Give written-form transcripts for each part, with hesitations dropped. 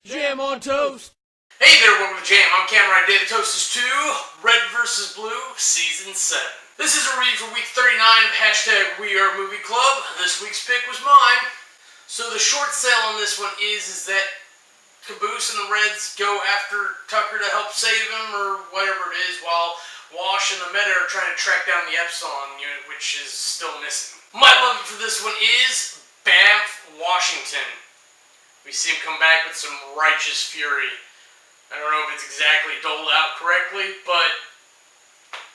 Jam on toast! Hey there, welcome to Jam. I'm Cameron Day. The Toast is 2, Red vs. Blue, Season 7. This is a review for week 39 of hashtag We Are Movie Club. This week's pick was mine. So the short sale on this one is that Caboose and the Reds go after Tucker to help save him or whatever it is, while Wash and the Meta are trying to track down the Epsilon unit, which is still missing. My love for this one is Banff, Washington. We see him come back with some righteous fury. I don't know if it's exactly doled out correctly, but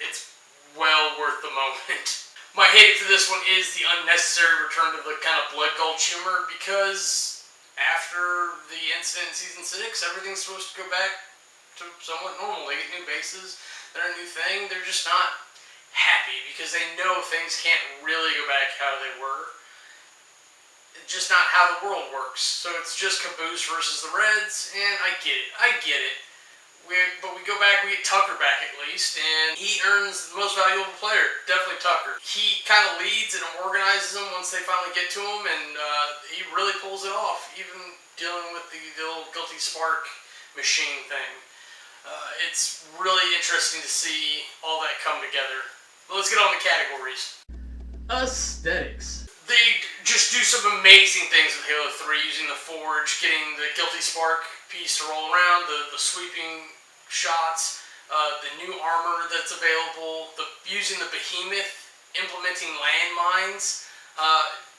it's well worth the moment. My hate for this one is the unnecessary return to the kind of blood gulch humor, because after the incident in Season 6, everything's supposed to go back to somewhat normal. They get new bases, they're a new thing, they're just not happy because they know things can't really go back how they were. It's just not how the world works. So it's just Caboose versus the Reds, and I get it. But we go back, we get Tucker back at least, and he earns the most valuable player, definitely Tucker. He kind of leads and organizes them once they finally get to him, and he really pulls it off, even dealing with the little guilty spark machine thing. It's really interesting to see all that come together. But let's get on to categories. Aesthetics. They just do some amazing things with Halo 3, using the Forge, getting the Guilty Spark piece to roll around, the sweeping shots, the new armor that's available, using the Behemoth, implementing landmines,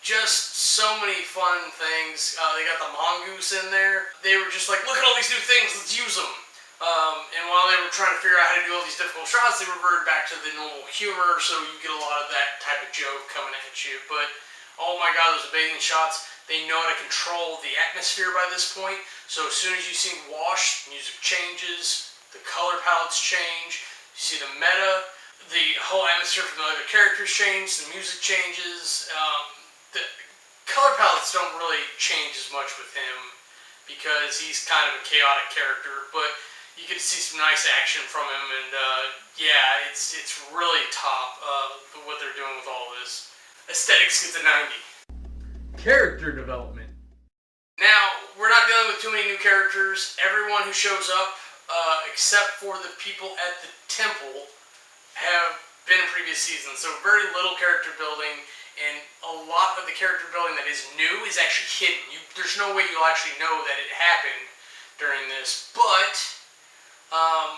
just so many fun things. They got the Mongoose in there. They were just like, look at all these new things, let's use them. And while they were trying to figure out how to do all these difficult shots, they reverted back to the normal humor, so you get a lot of that type of joke coming at you. But oh my god, those amazing shots. They know how to control the atmosphere by this point. So as soon as you see Wash, music changes, the color palettes change, you see the meta, the whole atmosphere from the other characters change, the music changes. The color palettes don't really change as much with him because he's kind of a chaotic character, but you can see some nice action from him, and yeah, it's really top what they're doing with all this. Aesthetics gets a 90. Character development. Now, we're not dealing with too many new characters. Everyone who shows up, except for the people at the temple, have been in previous seasons. So very little character building, and a lot of the character building that is new is actually hidden. There's no way you'll actually know that it happened during this, but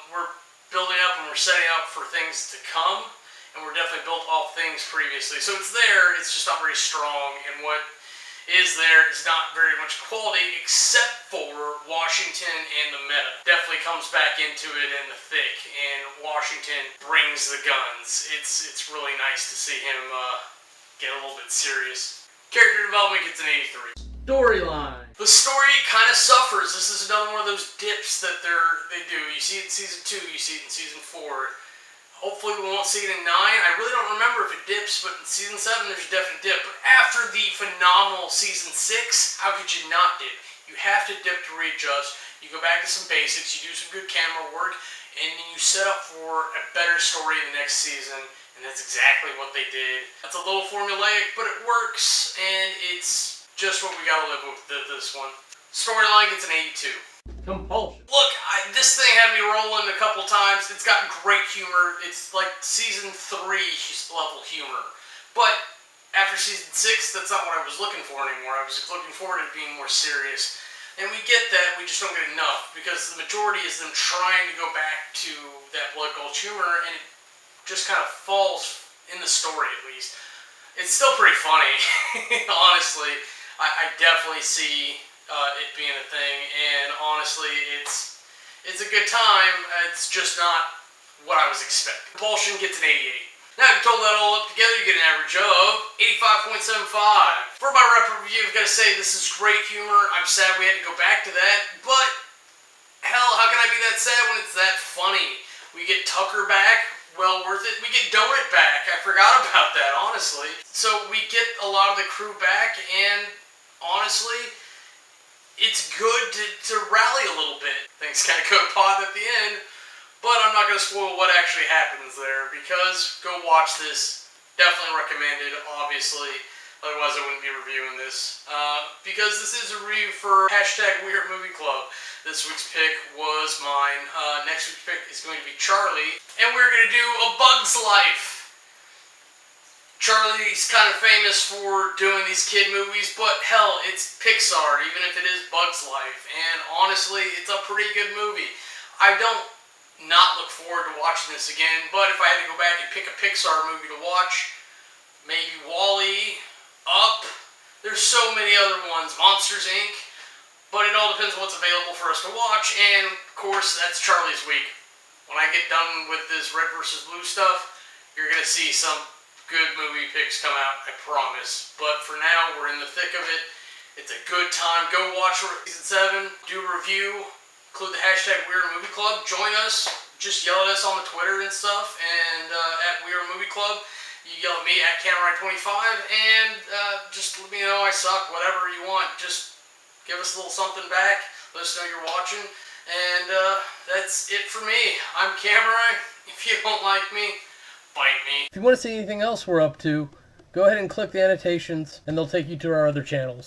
we're building up and we're setting up for things to come. And we're definitely built off things previously. So it's there, it's just not very strong, and what is there is not very much quality, except for Washington and the meta. Definitely comes back into it in the thick, and Washington brings the guns. It's really nice to see him get a little bit serious. Character development gets an 83. Storyline. The story kind of suffers. This is another one of those dips that they do. You see it in Season 2, you see it in Season 4. Hopefully we won't see it in 9. I really don't remember if it dips, but in Season 7 there's a definite dip. But after the phenomenal Season 6, how could you not dip? You have to dip to readjust. You go back to some basics, you do some good camera work, and then you set up for a better story in the next season, and that's exactly what they did. It's a little formulaic, but it works, and it's just what we gotta live with this one. Storyline gets an 82. Compulsion. Look, this thing had me rolling a couple times. It's got great humor. It's like Season 3 level humor. But after Season 6, that's not what I was looking for anymore. I was looking forward to being more serious. And we get that, we just don't get enough, because the majority is them trying to go back to that blood gulch humor, and it just kind of falls in the story, at least. It's still pretty funny, honestly. I definitely see it being a thing, and honestly, it's a good time. It's just not what I was expecting. Compulsion gets an 88. Now, if you total that all up together, you get an average of 85.75. For my rep review, I've got to say this is great humor. I'm sad we had to go back to that, but hell, how can I be that sad when it's that funny? We get Tucker back. Well worth it. We get Donut back. I forgot about that, honestly. So we get a lot of the crew back, and honestly, it's good to rally a little bit. Things kind of go to pot at the end, but I'm not going to spoil what actually happens there, because go watch this. Definitely recommended, obviously. Otherwise I wouldn't be reviewing this. Because this is a review for hashtag We Are Movie Club. This week's pick was mine. Next week's pick is going to be Charlie, and we're going to do A Bug's Life. Charlie's kind of famous for doing these kid movies, but hell, it's Pixar, even if it is Bug's Life. And honestly, it's a pretty good movie. I don't not look forward to watching this again, but if I had to go back and pick a Pixar movie to watch, maybe WALL-E, Up, there's so many other ones, Monsters, Inc., but it all depends on what's available for us to watch, and of course, that's Charlie's week. When I get done with this Red vs. Blue stuff, you're going to see some good movie picks come out, I promise. But for now, we're in the thick of it. It's a good time. Go watch season 7, do a review, include the hashtag Weird Movie Club, join us, just yell at us on the Twitter and stuff, and at Weird Movie Club. You yell at me at CameronRide25, and just let me know I suck, whatever you want. Just give us a little something back, let us know you're watching, and that's it for me. I'm Cameron. If you don't like me, bite me. If you want to see anything else we're up to, go ahead and click the annotations and they'll take you to our other channels.